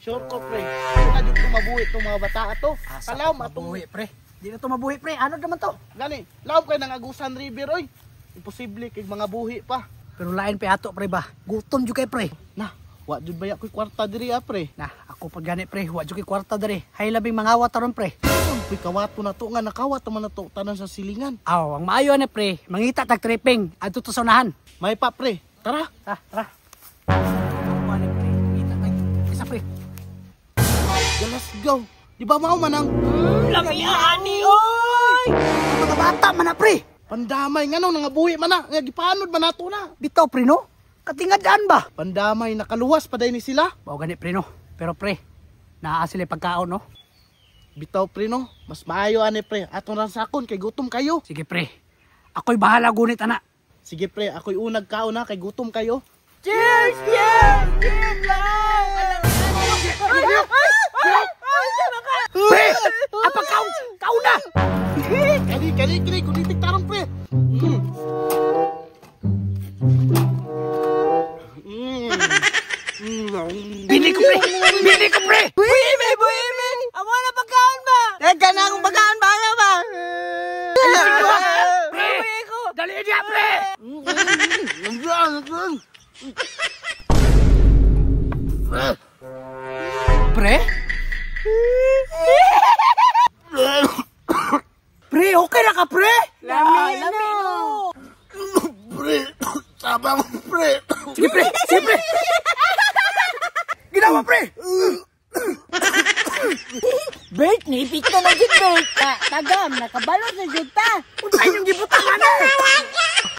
Sure ko, pre. Hindi na dito mabuhi itong mga bata ato. Asa Kalaw, mabuhi, pre. Di na to mabuhi, pre. Ano naman to? Gani, laom kayo ng Agusan River, oy. Imposible kay mga buhi pa. Pero lain pa ato, pre ba? Gutom jud kay, pre. Nah, wa jud ba ako'y kwarta diri, pre. Nah, ako pag gani, pre. Wa jud kay kwarta diri. Hay labing mangawat taron, pre. Uy, kawato na to nga, nakawat naman na to, tanan sa silingan. Aw, ang maayo ni, pre. Mangita tag tripping. Adto to sa unahan. May pa, pre. Tara. Tara. Mani, pre. Mangita tag. Isa, pre. Let's go. Di ba mao manang? Lamiani, oy! Ang mga bata man na, pre. Pandamay nga no, nangabuhi man na. Nga gipanod man nato na. Bitaw, pre, no? Katingadaan ba? Pandamay, nakaluwas pa ni sila. Bao gani, pre, no? Pero, pre, naa sila pagkaon, no? Bitaw, pre, no? Mas maayo, ane, pre. Atong ransakon, kay gutom kayo. Sige, pre. Ako'y bahala gunit, ana. Sige, pre, ako'y unag kaon na, kay gutom kayo. Cheers! Cheers! Cheers lang! Pre! Apag kaon na! Kali, kunitik tarong, pre. Bili ko, pre! Bili ko, pre! Buhimi! Amo na pagkaon ba? Teka na akong pagkaon ba nga ba? Pre! Dali niya, pre! Pre? Pre, okay na ka, pre? Lami no! Pre, sabang, pre. Sige, pre! Sige, pre! Ginawa, pre! Bert, naipit ka na dyan, Bert. Tagam, nakabalo sa juta. Unsay yung gibutangan eh!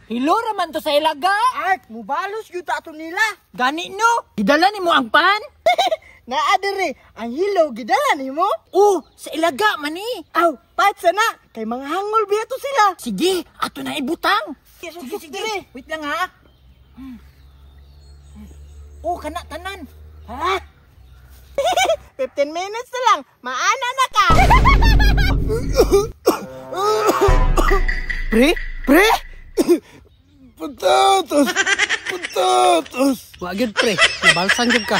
Hilo raman to sa ilaga. Art, mubalos juta to nila. Gani no? Gidala ni mo ang pan? Naadere, ang hilo gidala ni mo? Oh, sa ilaga man eh. Aw, patsa na. Kay mga hangol biya to sila. Sige, ato na ibutang. Sige. Wait lang ha. Oh, kana tanan. Ha? 15 minutes na lang. Maana na ka. Pre? Pre? Patatos! Wag yun, pre. Nabalsan yun ka.